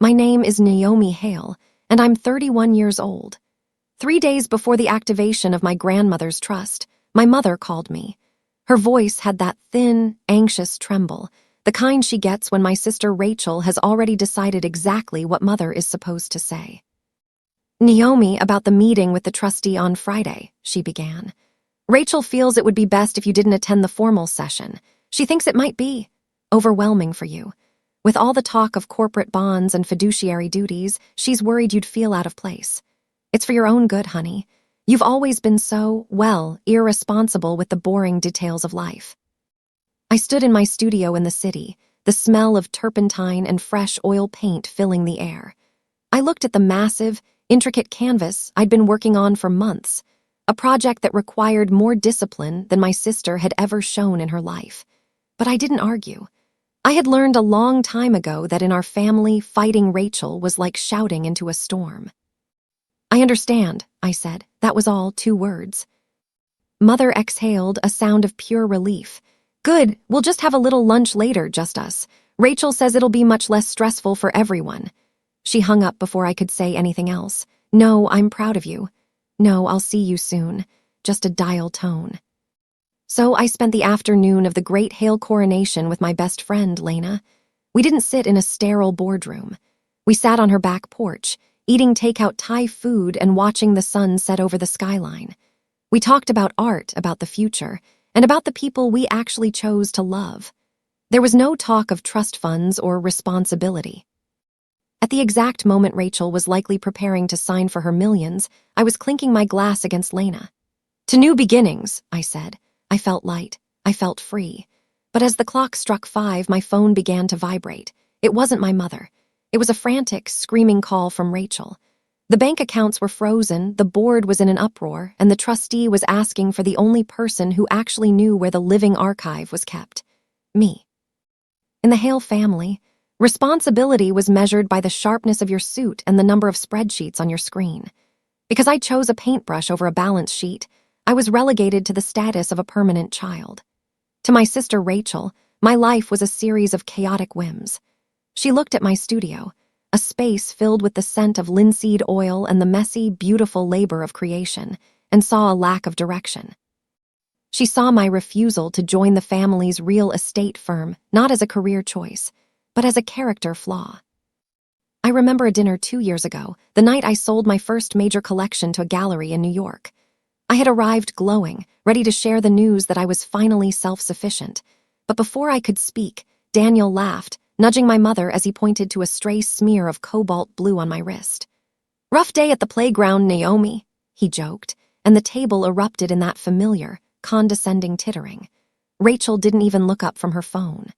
My name is Naomi Hale, and I'm 31 years old. 3 days before the activation of my grandmother's trust, my mother called me. Her voice had that thin, anxious tremble, the kind she gets when my sister Rachel has already decided exactly what mother is supposed to say. "Naomi, about the meeting with the trustee on Friday," she began. "Rachel feels it would be best if you didn't attend the formal session. She thinks it might be overwhelming for you. With all the talk of corporate bonds and fiduciary duties, she's worried you'd feel out of place. It's for your own good, honey. You've always been so, well, irresponsible with the boring details of life." I stood in my studio in the city, the smell of turpentine and fresh oil paint filling the air. I looked at the massive, intricate canvas I'd been working on for months, a project that required more discipline than my sister had ever shown in her life. But I didn't argue. I had learned a long time ago that in our family, fighting Rachel was like shouting into a storm. "I understand," I said. That was all, 2 words. Mother exhaled, a sound of pure relief. "Good, we'll just have a little lunch later, just us. Rachel says it'll be much less stressful for everyone." She hung up before I could say anything else. "No, I'm proud of you. No, I'll see you soon." Just a dial tone. So I spent the afternoon of the great Hale coronation with my best friend, Lena. We didn't sit in a sterile boardroom. We sat on her back porch, eating takeout Thai food and watching the sun set over the skyline. We talked about art, about the future, and about the people we actually chose to love. There was no talk of trust funds or responsibility. At the exact moment Rachel was likely preparing to sign for her millions, I was clinking my glass against Lena. "To new beginnings," I said. I felt light. I felt free. But as the clock struck 5, my phone began to vibrate. It wasn't my mother. It was a frantic, screaming call from Rachel. The bank accounts were frozen, the board was in an uproar, and the trustee was asking for the only person who actually knew where the living archive was kept. Me. In the Hale family, responsibility was measured by the sharpness of your suit and the number of spreadsheets on your screen. Because I chose a paintbrush over a balance sheet, I was relegated to the status of a permanent child. To my sister Rachel, my life was a series of chaotic whims. She looked at my studio, a space filled with the scent of linseed oil and the messy, beautiful labor of creation, and saw a lack of direction. She saw my refusal to join the family's real estate firm not as a career choice, but as a character flaw. I remember a dinner 2 years ago, the night I sold my first major collection to a gallery in New York. I had arrived glowing, ready to share the news that I was finally self-sufficient. But before I could speak, Daniel laughed, nudging my mother as he pointed to a stray smear of cobalt blue on my wrist. "Rough day at the playground, Naomi," he joked, and the table erupted in that familiar, condescending tittering. Rachel didn't even look up from her phone.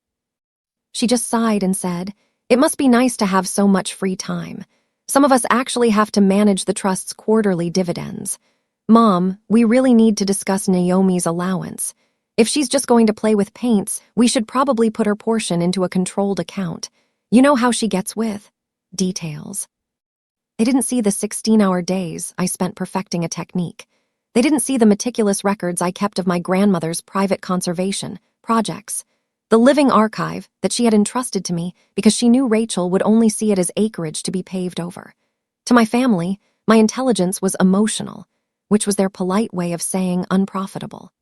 She just sighed and said, "It must be nice to have so much free time. Some of us actually have to manage the trust's quarterly dividends. Mom, we really need to discuss Naomi's allowance. If she's just going to play with paints, we should probably put her portion into a controlled account. You know how she gets with details." They didn't see the 16-hour days I spent perfecting a technique. They didn't see the meticulous records I kept of my grandmother's private conservation projects, the living archive that she had entrusted to me because she knew Rachel would only see it as acreage to be paved over. To my family, my intelligence was emotional, which was their polite way of saying unprofitable.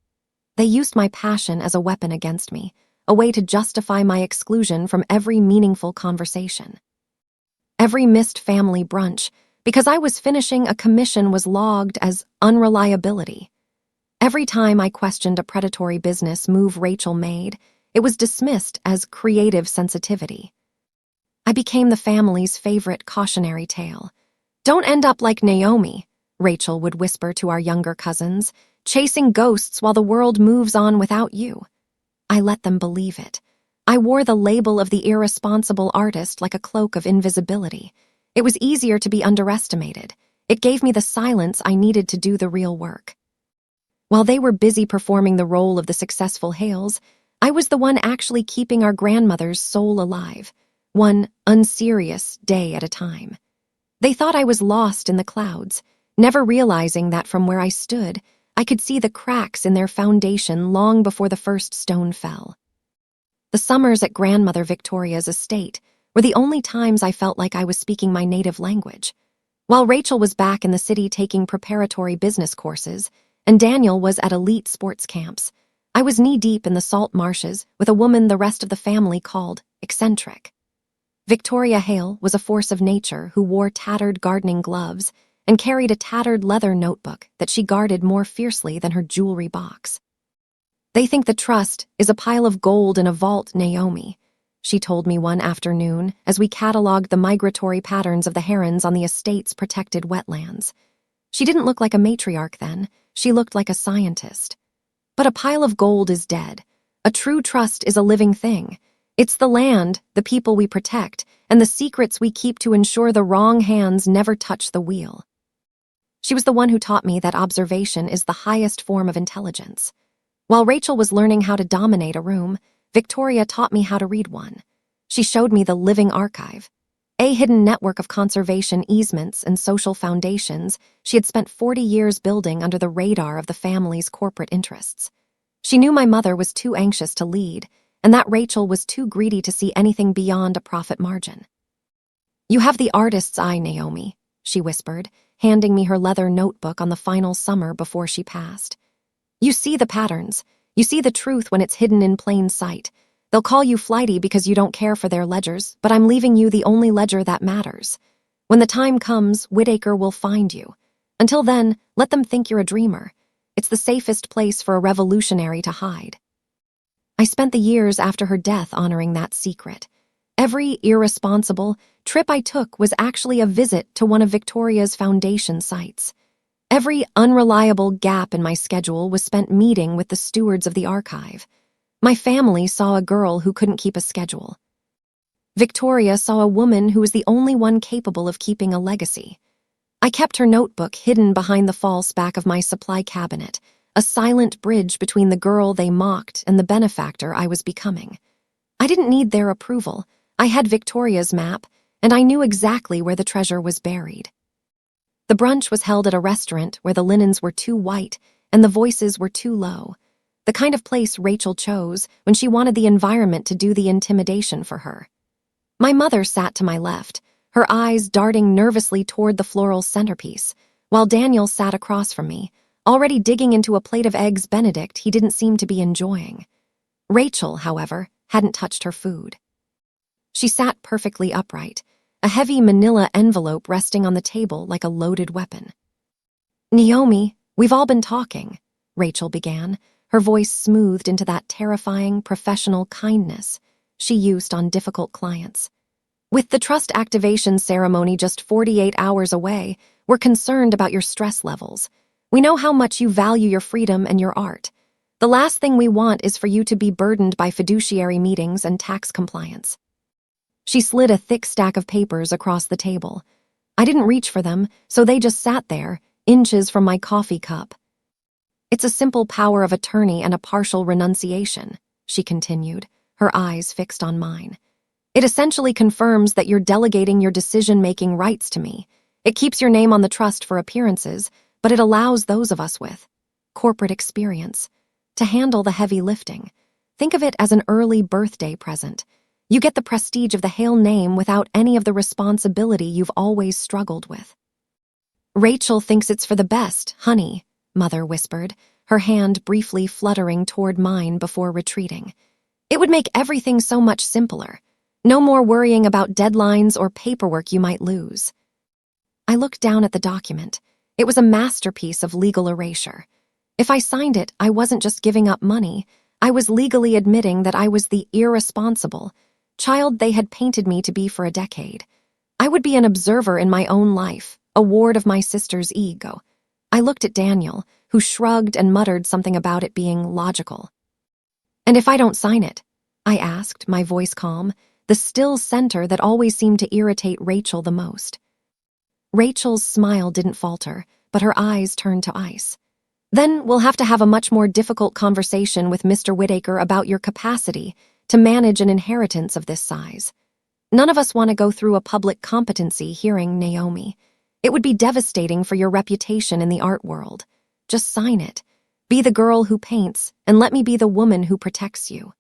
They used my passion as a weapon against me, a way to justify my exclusion from every meaningful conversation. Every missed family brunch, because I was finishing a commission, was logged as unreliability. Every time I questioned a predatory business move Rachel made, it was dismissed as creative sensitivity. I became the family's favorite cautionary tale. "Don't end up like Naomi," Rachel would whisper to our younger cousins, "chasing ghosts while the world moves on without you." I let them believe it. I wore the label of the irresponsible artist like a cloak of invisibility. It was easier to be underestimated. It gave me the silence I needed to do the real work. While they were busy performing the role of the successful Hales, I was the one actually keeping our grandmother's soul alive, one unserious day at a time. They thought I was lost in the clouds, never realizing that from where I stood, I could see the cracks in their foundation long before the first stone fell. The summers at Grandmother Victoria's estate were the only times I felt like I was speaking my native language. While Rachel was back in the city taking preparatory business courses, and Daniel was at elite sports camps, I was knee-deep in the salt marshes with a woman the rest of the family called eccentric. Victoria Hale was a force of nature who wore tattered gardening gloves and carried a tattered leather notebook that she guarded more fiercely than her jewelry box. "They think the trust is a pile of gold in a vault, Naomi," she told me one afternoon as we cataloged the migratory patterns of the herons on the estate's protected wetlands. She didn't look like a matriarch then, she looked like a scientist. "But a pile of gold is dead. A true trust is a living thing. It's the land, the people we protect, and the secrets we keep to ensure the wrong hands never touch the wheel." She was the one who taught me that observation is the highest form of intelligence. While Rachel was learning how to dominate a room, Victoria taught me how to read one. She showed me the living archive, a hidden network of conservation easements and social foundations she had spent 40 years building under the radar of the family's corporate interests. She knew my mother was too anxious to lead, and that Rachel was too greedy to see anything beyond a profit margin. "You have the artist's eye, Naomi," she whispered, handing me her leather notebook on the final summer before she passed. "You see the patterns. You see the truth when it's hidden in plain sight. They'll call you flighty because you don't care for their ledgers, but I'm leaving you the only ledger that matters. When the time comes, Whitaker will find you. Until then, let them think you're a dreamer. It's the safest place for a revolutionary to hide." I spent the years after her death honoring that secret. Every irresponsible trip I took was actually a visit to one of Victoria's foundation sites. Every unreliable gap in my schedule was spent meeting with the stewards of the archive. My family saw a girl who couldn't keep a schedule. Victoria saw a woman who was the only one capable of keeping a legacy. I kept her notebook hidden behind the false back of my supply cabinet, a silent bridge between the girl they mocked and the benefactor I was becoming. I didn't need their approval. I had Victoria's map, and I knew exactly where the treasure was buried. The brunch was held at a restaurant where the linens were too white and the voices were too low, the kind of place Rachel chose when she wanted the environment to do the intimidation for her. My mother sat to my left, her eyes darting nervously toward the floral centerpiece, while Daniel sat across from me, already digging into a plate of eggs Benedict he didn't seem to be enjoying. Rachel, however, hadn't touched her food. She sat perfectly upright, a heavy manila envelope resting on the table like a loaded weapon. "Naomi, we've all been talking," Rachel began, her voice smoothed into that terrifying, professional kindness she used on difficult clients. "With the trust activation ceremony just 48 hours away, we're concerned about your stress levels. We know how much you value your freedom and your art. The last thing we want is for you to be burdened by fiduciary meetings and tax compliance." She slid a thick stack of papers across the table. I didn't reach for them, so they just sat there, inches from my coffee cup. "It's a simple power of attorney and a partial renunciation," she continued, her eyes fixed on mine. "It essentially confirms that you're delegating your decision-making rights to me. It keeps your name on the trust for appearances, but it allows those of us with corporate experience to handle the heavy lifting. Think of it as an early birthday present. You get the prestige of the Hale name without any of the responsibility you've always struggled with." "Rachel thinks it's for the best, honey," Mother whispered, her hand briefly fluttering toward mine before retreating. "It would make everything so much simpler. No more worrying about deadlines or paperwork you might lose." I looked down at the document. It was a masterpiece of legal erasure. If I signed it, I wasn't just giving up money. I was legally admitting that I was the irresponsible child they had painted me to be for a decade. I would be an observer in my own life, a ward of my sister's ego. I looked at Daniel, who shrugged and muttered something about it being logical. "And if I don't sign it?" I asked, my voice calm, the still center that always seemed to irritate Rachel the most. Rachel's smile didn't falter, but her eyes turned to ice. "Then we'll have to have a much more difficult conversation with Mr. Whitaker about your capacity to manage an inheritance of this size. None of us want to go through a public competency hearing, Naomi. It would be devastating for your reputation in the art world. Just sign it. Be the girl who paints, and let me be the woman who protects you."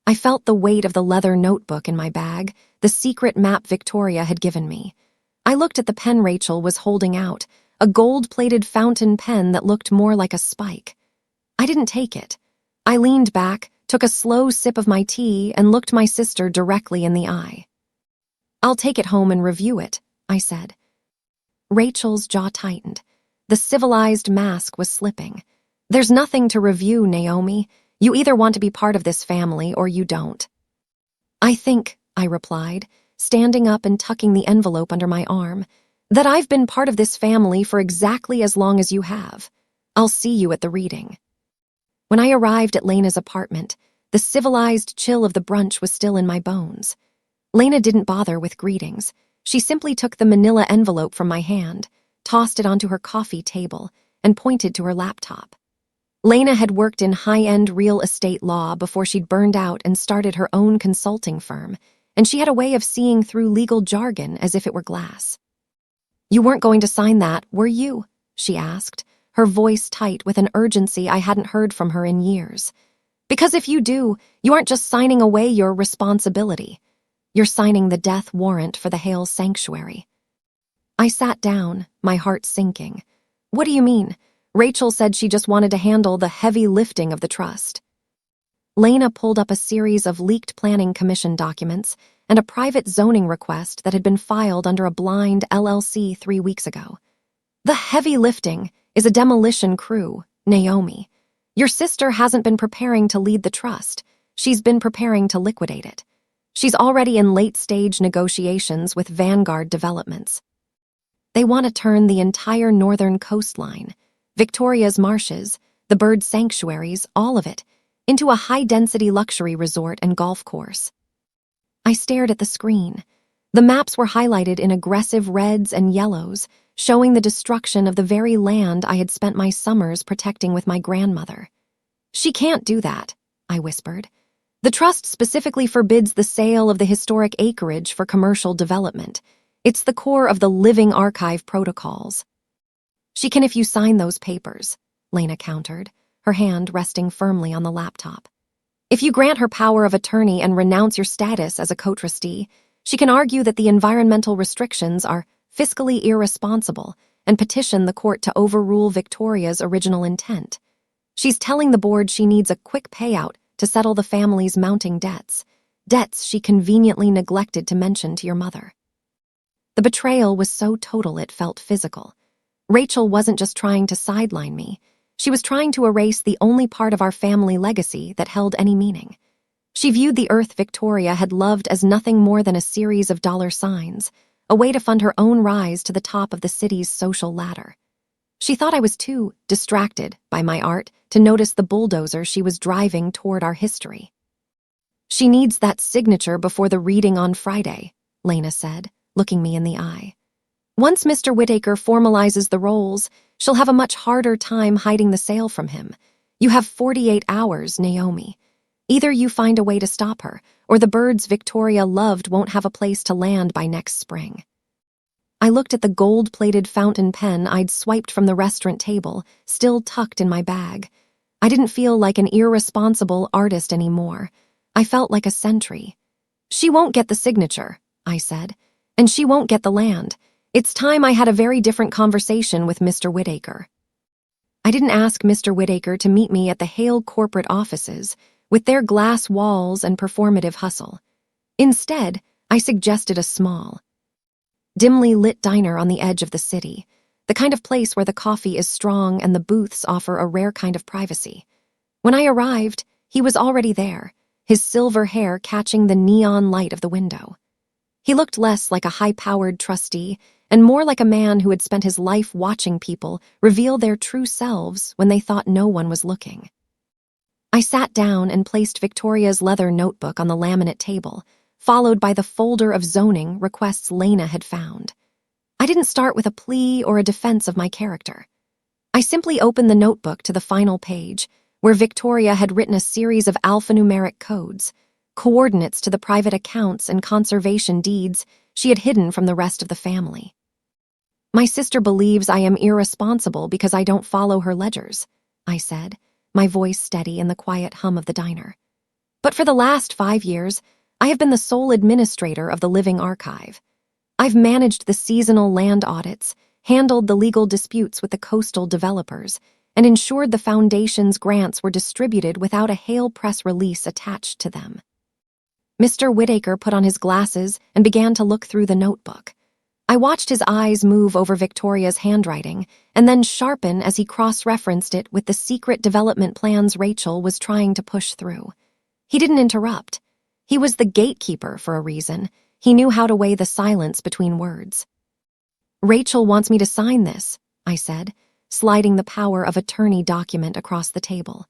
I felt the weight of the leather notebook in my bag, the secret map Victoria had given me. I looked at the pen Rachel was holding out, a gold-plated fountain pen that looked more like a spike. I didn't take it. I leaned back, took a slow sip of my tea, and looked my sister directly in the eye. "I'll take it home and review it," I said. Rachel's jaw tightened. The civilized mask was slipping. "There's nothing to review, Naomi. You either want to be part of this family or you don't." "I think," I replied, standing up and tucking the envelope under my arm, "that I've been part of this family for exactly as long as you have. I'll see you at the reading." When I arrived at Lena's apartment, the civilized chill of the brunch was still in my bones. Lena didn't bother with greetings. She simply took the manila envelope from my hand, tossed it onto her coffee table, and pointed to her laptop. Lena had worked in high-end real estate law before she'd burned out and started her own consulting firm, and she had a way of seeing through legal jargon as if it were glass. "You weren't going to sign that, were you?" she asked, her voice tight with an urgency I hadn't heard from her in years. "Because if you do, you aren't just signing away your responsibility. You're signing the death warrant for the Hale Sanctuary." I sat down, my heart sinking. "What do you mean? Rachel said she just wanted to handle the heavy lifting of the trust." Lena pulled up a series of leaked planning commission documents and a private zoning request that had been filed under a blind LLC 3 weeks ago. "The heavy lifting is a demolition crew, Naomi. Your sister hasn't been preparing to lead the trust. She's been preparing to liquidate it. She's already in late-stage negotiations with Vanguard Developments. They want to turn the entire northern coastline, Victoria's marshes, the bird sanctuaries, all of it, into a high-density luxury resort and golf course." I stared at the screen. The maps were highlighted in aggressive reds and yellows, showing the destruction of the very land I had spent my summers protecting with my grandmother. "She can't do that," I whispered. "The trust specifically forbids the sale of the historic acreage for commercial development. It's the core of the living archive protocols." "She can if you sign those papers," Lena countered, her hand resting firmly on the laptop. "If you grant her power of attorney and renounce your status as a co-trustee, she can argue that the environmental restrictions are fiscally irresponsible and petition the court to overrule Victoria's original intent. She's telling the board she needs a quick payout to settle the family's mounting debts she conveniently neglected to mention to your mother." The betrayal was so total it felt physical. Rachel wasn't just trying to sideline me. She was trying to erase the only part of our family legacy that held any meaning. She viewed the earth Victoria had loved as nothing more than a series of dollar signs, a way to fund her own rise to the top of the city's social ladder. She thought I was too distracted by my art to notice the bulldozer she was driving toward our history. "She needs that signature before the reading on Friday," Lena said, looking me in the eye. "Once Mr. Whittaker formalizes the roles, she'll have a much harder time hiding the sale from him. You have 48 hours, Naomi. Either you find a way to stop her, or the birds Victoria loved won't have a place to land by next spring." I looked at the gold-plated fountain pen I'd swiped from the restaurant table, still tucked in my bag. I didn't feel like an irresponsible artist anymore. I felt like a sentry. "She won't get the signature," I said, "and she won't get the land. It's time I had a very different conversation with Mr. Whittaker." I didn't ask Mr. Whittaker to meet me at the Hale corporate offices, with their glass walls and performative hustle. Instead, I suggested a small, dimly lit diner on the edge of the city, the kind of place where the coffee is strong and the booths offer a rare kind of privacy. When I arrived, he was already there, his silver hair catching the neon light of the window. He looked less like a high-powered trustee and more like a man who had spent his life watching people reveal their true selves when they thought no one was looking. I sat down and placed Victoria's leather notebook on the laminate table, followed by the folder of zoning requests Lena had found. I didn't start with a plea or a defense of my character. I simply opened the notebook to the final page, where Victoria had written a series of alphanumeric codes, coordinates to the private accounts and conservation deeds she had hidden from the rest of the family. "My sister believes I am irresponsible because I don't follow her ledgers," I said, my voice steady in the quiet hum of the diner. But for the last 5 years, I have been the sole administrator of the living archive. I've managed the seasonal land audits, handled the legal disputes with the coastal developers, and ensured the foundation's grants were distributed without a hail press release attached to them. Mr. Whittaker put on his glasses and began to look through the notebook. I watched his eyes move over Victoria's handwriting and then sharpen as he cross-referenced it with the secret development plans Rachel was trying to push through. He didn't interrupt. He was the gatekeeper for a reason. He knew how to weigh the silence between words. "Rachel wants me to sign this," I said, sliding the power of attorney document across the table.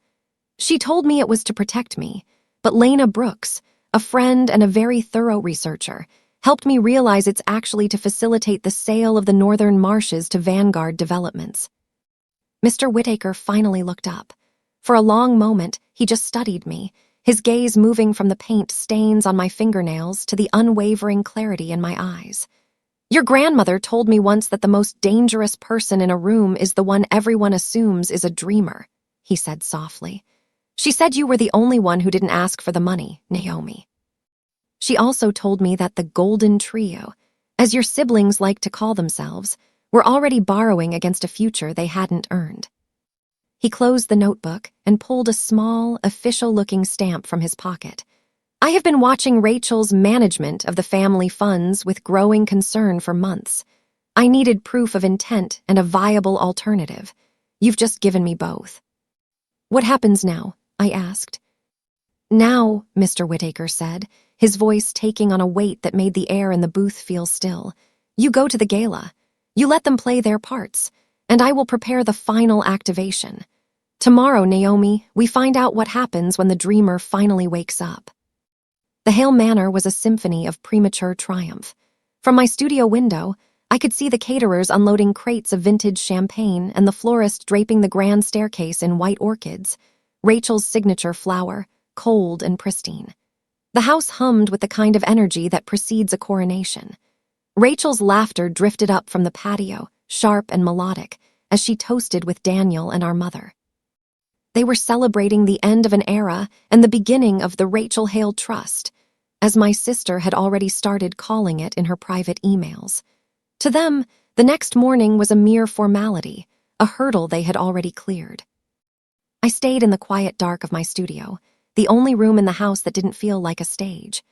"She told me it was to protect me, but Lena Brooks, a friend and a very thorough researcher, helped me realize it's actually to facilitate the sale of the northern marshes to Vanguard Developments." Mr. Whittaker finally looked up. For a long moment, he just studied me, his gaze moving from the paint stains on my fingernails to the unwavering clarity in my eyes. "Your grandmother told me once that the most dangerous person in a room is the one everyone assumes is a dreamer," he said softly. "She said you were the only one who didn't ask for the money, Naomi. She also told me that the Golden Trio, as your siblings like to call themselves, were already borrowing against a future they hadn't earned." He closed the notebook and pulled a small, official-looking stamp from his pocket. "I have been watching Rachel's management of the family funds with growing concern for months. I needed proof of intent and a viable alternative. You've just given me both." "What happens now?" I asked. "Now," Mr. Whittaker said, his voice taking on a weight that made the air in the booth feel still, "you go to the gala. You let them play their parts, and I will prepare the final activation. Tomorrow, Naomi, we find out what happens when the dreamer finally wakes up." The Hale Manor was a symphony of premature triumph. From my studio window, I could see the caterers unloading crates of vintage champagne and the florist draping the grand staircase in white orchids, Rachel's signature flower, cold and pristine. The house hummed with the kind of energy that precedes a coronation. Rachel's laughter drifted up from the patio, sharp and melodic, as she toasted with Daniel and our mother. They were celebrating the end of an era and the beginning of the Rachel Hale Trust, as my sister had already started calling it in her private emails. To them, the next morning was a mere formality, a hurdle they had already cleared. I stayed in the quiet dark of my studio, the only room in the house that didn't feel like a stage.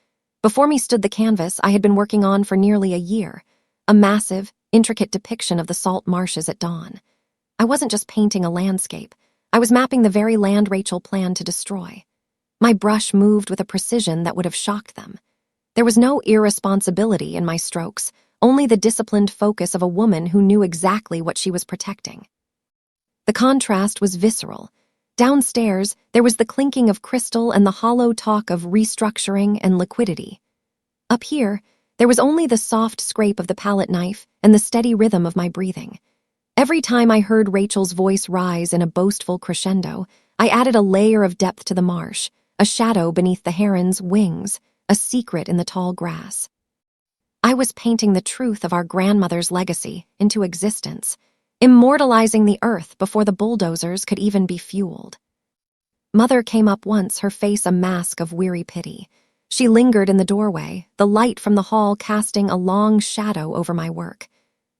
Before me stood the canvas I had been working on for nearly a year, a massive, intricate depiction of the salt marshes at dawn. I wasn't just painting a landscape. I was mapping the very land Rachel planned to destroy. My brush moved with a precision that would have shocked them. There was no irresponsibility in my strokes, only the disciplined focus of a woman who knew exactly what she was protecting. The contrast was visceral. Downstairs, there was the clinking of crystal and the hollow talk of restructuring and liquidity. Up here, there was only the soft scrape of the palette knife and the steady rhythm of my breathing. Every time I heard Rachel's voice rise in a boastful crescendo, I added a layer of depth to the marsh, a shadow beneath the heron's wings, a secret in the tall grass. I was painting the truth of our grandmother's legacy into existence, immortalizing the earth before the bulldozers could even be fueled. Mother came up once, her face a mask of weary pity. She lingered in the doorway, the light from the hall casting a long shadow over my work.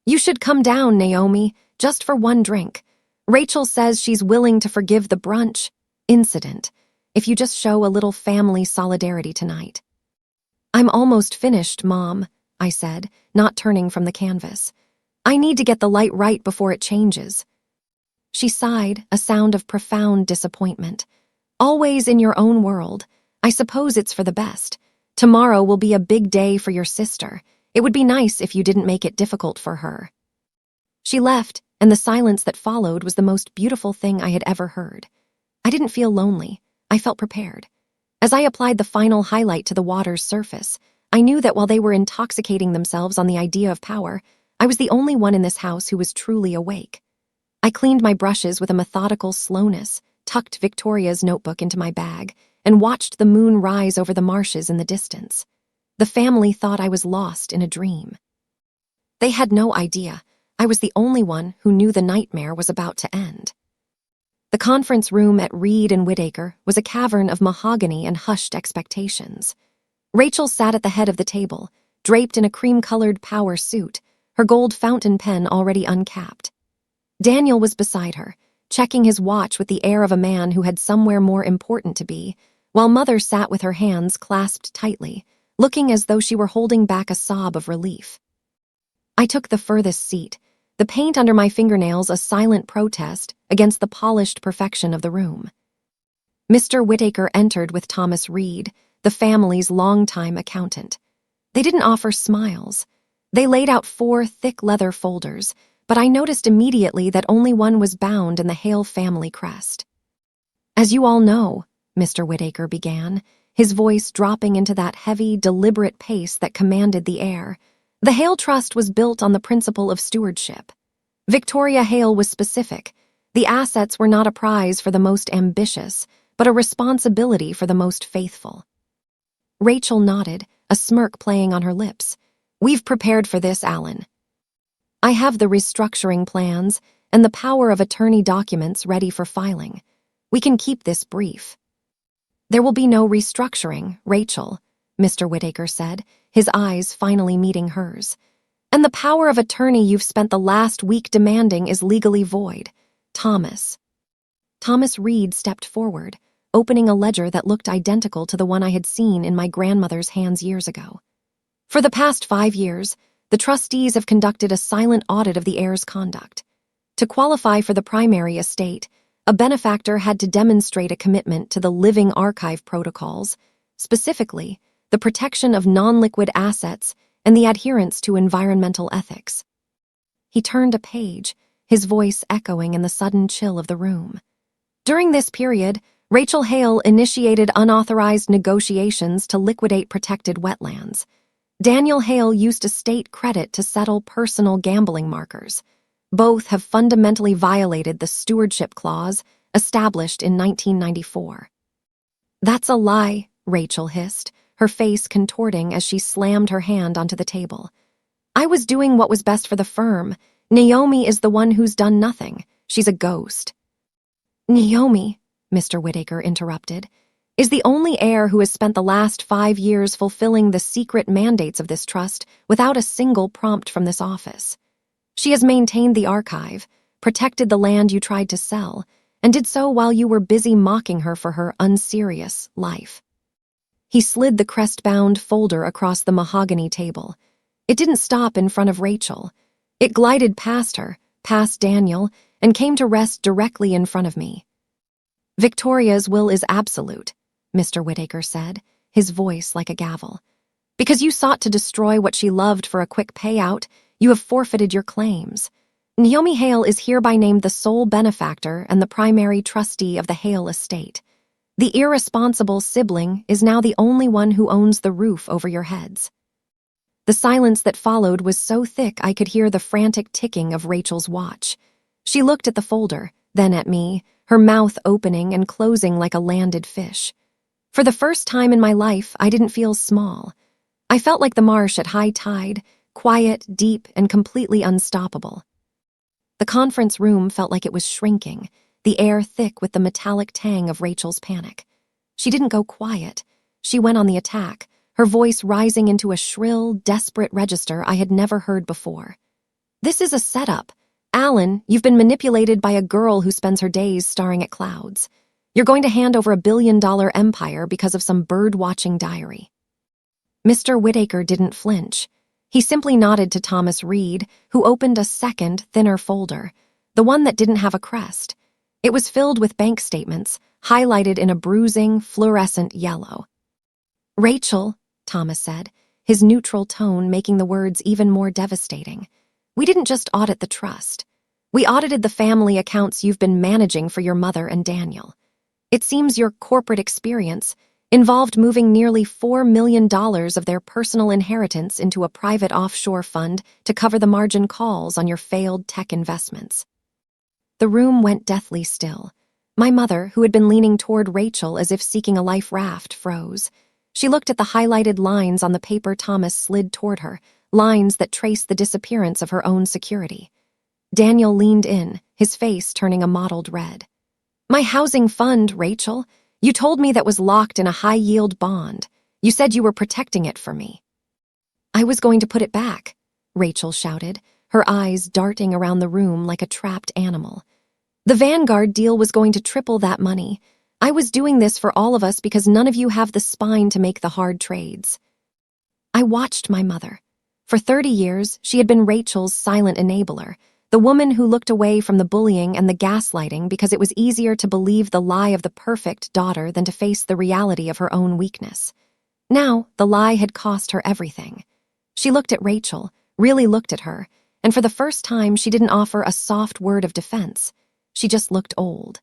"You should come down, Naomi, just for one drink. Rachel says she's willing to forgive the brunch incident if you just show a little family solidarity tonight." "I'm almost finished, Mom," I said, not turning from the canvas. "I need to get the light right before it changes." She sighed, a sound of profound disappointment. "Always in your own world. I suppose it's for the best. Tomorrow will be a big day for your sister. It would be nice if you didn't make it difficult for her." She left, and the silence that followed was the most beautiful thing I had ever heard. I didn't feel lonely. I felt prepared. As I applied the final highlight to the water's surface, I knew that while they were intoxicating themselves on the idea of power, I was the only one in this house who was truly awake. I cleaned my brushes with a methodical slowness, tucked Victoria's notebook into my bag, and watched the moon rise over the marshes in the distance. The family thought I was lost in a dream. They had no idea I was the only one who knew the nightmare was about to end. The conference room at Reed and Whittaker was a cavern of mahogany and hushed expectations. Rachel sat at the head of the table, draped in a cream-colored power suit, her gold fountain pen already uncapped. Daniel was beside her, checking his watch with the air of a man who had somewhere more important to be, while Mother sat with her hands clasped tightly, looking as though she were holding back a sob of relief. I took the furthest seat, the paint under my fingernails a silent protest against the polished perfection of the room. Mr. Whittaker entered with Thomas Reed, the family's longtime accountant. They didn't offer smiles. They laid out 4 thick leather folders, but I noticed immediately that only one was bound in the Hale family crest. "As you all know," Mr. Whittaker began, his voice dropping into that heavy, deliberate pace that commanded the air, "the Hale Trust was built on the principle of stewardship. Victoria Hale was specific. The assets were not a prize for the most ambitious, but a responsibility for the most faithful." Rachel nodded, a smirk playing on her lips. "We've prepared for this, Alan. I have the restructuring plans and the power of attorney documents ready for filing. We can keep this brief." "There will be no restructuring, Rachel," Mr. Whittaker said, his eyes finally meeting hers. "And the power of attorney you've spent the last week demanding is legally void. Thomas." Thomas Reed stepped forward, opening a ledger that looked identical to the one I had seen in my grandmother's hands years ago. "For the past 5 years, the trustees have conducted a silent audit of the heir's conduct. To qualify for the primary estate, a benefactor had to demonstrate a commitment to the living archive protocols, specifically the protection of non-liquid assets and the adherence to environmental ethics." He turned a page, his voice echoing in the sudden chill of the room. "During this period, Rachel Hale initiated unauthorized negotiations to liquidate protected wetlands. Daniel Hale used estate credit to settle personal gambling markers. Both have fundamentally violated the stewardship clause established in 1994. "That's a lie," Rachel hissed, her face contorting as she slammed her hand onto the table. "I was doing what was best for the firm. Naomi is the one who's done nothing. She's a ghost." "Naomi," Mr. Whittaker interrupted, "is the only heir who has spent the last 5 years fulfilling the secret mandates of this trust without a single prompt from this office. She has maintained the archive, protected the land you tried to sell, and did so while you were busy mocking her for her unserious life." He slid the crest-bound folder across the mahogany table. It didn't stop in front of Rachel. It glided past her, past Daniel, and came to rest directly in front of me. "Victoria's will is absolute," Mr. Whittaker said, his voice like a gavel. "Because you sought to destroy what she loved for a quick payout, you have forfeited your claims. Naomi Hale is hereby named the sole benefactor and the primary trustee of the Hale estate. The irresponsible sibling is now the only one who owns the roof over your heads." The silence that followed was so thick I could hear the frantic ticking of Rachel's watch. She looked at the folder, then at me, her mouth opening and closing like a landed fish. For the first time in my life, I didn't feel small. I felt like the marsh at high tide, quiet, deep, and completely unstoppable. The conference room felt like it was shrinking, the air thick with the metallic tang of Rachel's panic. She didn't go quiet. She went on the attack, her voice rising into a shrill, desperate register I had never heard before. "This is a setup. Alan, you've been manipulated by a girl who spends her days staring at clouds. You're going to hand over $1 billion empire because of some bird-watching diary." Mr. Whittaker didn't flinch. He simply nodded to Thomas Reed, who opened a second, thinner folder, the one that didn't have a crest. It was filled with bank statements, highlighted in a bruising, fluorescent yellow. "Rachel," Thomas said, his neutral tone making the words even more devastating, "we didn't just audit the trust. We audited the family accounts you've been managing for your mother and Daniel. It seems your corporate experience involved moving nearly $4 million of their personal inheritance into a private offshore fund to cover the margin calls on your failed tech investments." The room went deathly still. My mother, who had been leaning toward Rachel as if seeking a life raft, froze. She looked at the highlighted lines on the paper Thomas slid toward her, lines that traced the disappearance of her own security. Daniel leaned in, his face turning a mottled red. My housing fund, Rachel. You told me that was locked in a high-yield bond. You said you were protecting it for me. I was going to put it back, Rachel shouted, her eyes darting around the room like a trapped animal. The Vanguard deal was going to triple that money. I was doing this for all of us because none of you have the spine to make the hard trades. I watched my mother. For 30 years, she had been Rachel's silent enabler, the woman who looked away from the bullying and the gaslighting because it was easier to believe the lie of the perfect daughter than to face the reality of her own weakness. Now, the lie had cost her everything. She looked at Rachel, really looked at her, and for the first time she didn't offer a soft word of defense. She just looked old.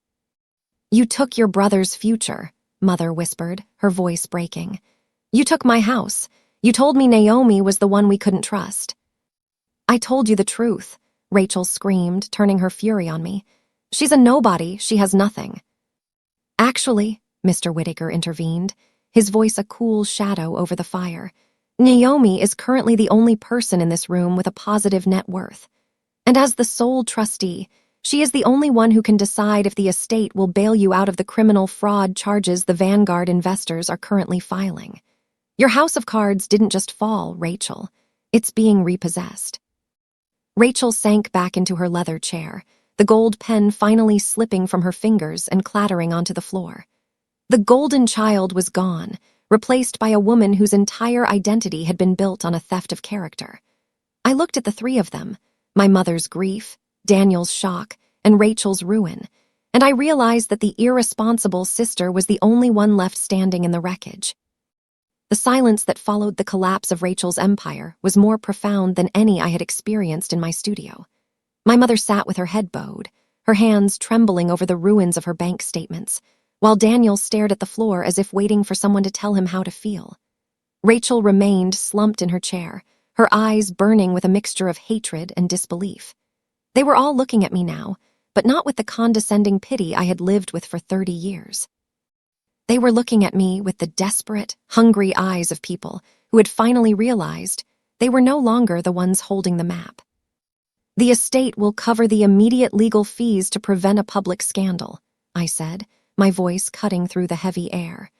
You took your brother's future, Mother whispered, her voice breaking. You took my house. You told me Naomi was the one we couldn't trust. I told you the truth, Rachel screamed, turning her fury on me. She's a nobody, she has nothing. Actually, Mr. Whittaker intervened, his voice a cool shadow over the fire. Naomi is currently the only person in this room with a positive net worth. And as the sole trustee, she is the only one who can decide if the estate will bail you out of the criminal fraud charges the Vanguard investors are currently filing. Your house of cards didn't just fall, Rachel. It's being repossessed. Rachel sank back into her leather chair, the gold pen finally slipping from her fingers and clattering onto the floor. The golden child was gone, replaced by a woman whose entire identity had been built on a theft of character. I looked at the three of them, my mother's grief, Daniel's shock, and Rachel's ruin, and I realized that the irresponsible sister was the only one left standing in the wreckage. The silence that followed the collapse of Rachel's empire was more profound than any I had experienced in my studio. My mother sat with her head bowed, her hands trembling over the ruins of her bank statements, while Daniel stared at the floor as if waiting for someone to tell him how to feel. Rachel remained slumped in her chair, her eyes burning with a mixture of hatred and disbelief. They were all looking at me now, but not with the condescending pity I had lived with for 30 years. They were looking at me with the desperate, hungry eyes of people who had finally realized they were no longer the ones holding the map. The estate will cover the immediate legal fees to prevent a public scandal, I said, my voice cutting through the heavy air.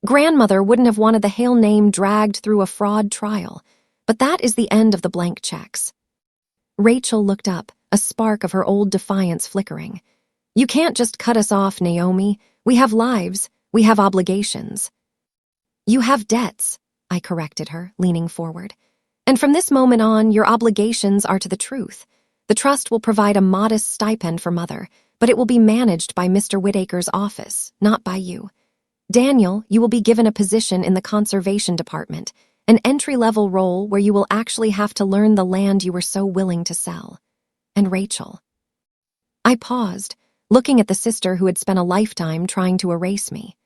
Grandmother wouldn't have wanted the Hale name dragged through a fraud trial, but that is the end of the blank checks. Rachel looked up, a spark of her old defiance flickering. You can't just cut us off, Naomi. We have lives. We have obligations. You have debts, I corrected her, leaning forward. And from this moment on, your obligations are to the truth. The trust will provide a modest stipend for Mother, but it will be managed by Mr. Whittaker's office, not by you. Daniel, you will be given a position in the conservation department, an entry-level role where you will actually have to learn the land you were so willing to sell. And Rachel. I paused, looking at the sister who had spent a lifetime trying to erase me.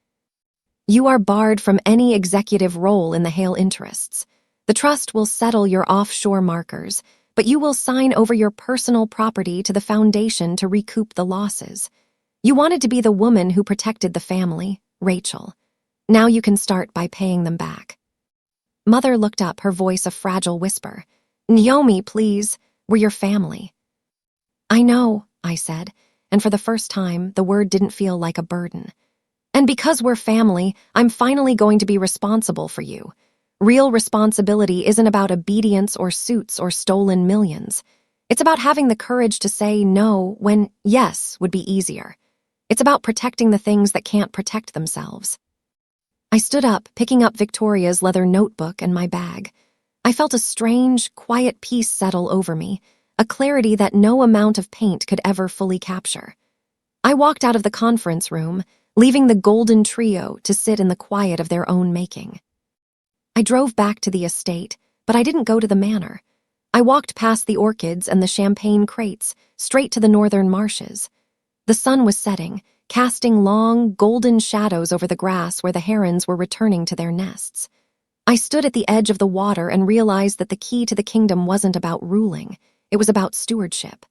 You are barred from any executive role in the Hale interests. The trust will settle your offshore markers, but you will sign over your personal property to the foundation to recoup the losses. You wanted to be the woman who protected the family, Rachel. Now you can start by paying them back. Mother looked up, her voice a fragile whisper. Naomi, please, we're your family. I know, I said, and for the first time, the word didn't feel like a burden. And because we're family, I'm finally going to be responsible for you. Real responsibility isn't about obedience or suits or stolen millions. It's about having the courage to say no when yes would be easier. It's about protecting the things that can't protect themselves. I stood up, picking up Victoria's leather notebook and my bag. I felt a strange, quiet peace settle over me, a clarity that no amount of paint could ever fully capture. I walked out of the conference room, leaving the golden trio to sit in the quiet of their own making. I drove back to the estate, but I didn't go to the manor. I walked past the orchids and the champagne crates, straight to the northern marshes. The sun was setting, casting long, golden shadows over the grass where the herons were returning to their nests. I stood at the edge of the water and realized that the key to the kingdom wasn't about ruling, it was about stewardship.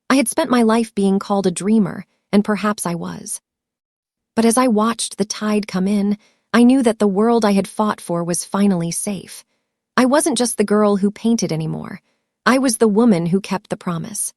I had spent my life being called a dreamer, and perhaps I was. But as I watched the tide come in, I knew that the world I had fought for was finally safe. I wasn't just the girl who painted anymore. I was the woman who kept the promise.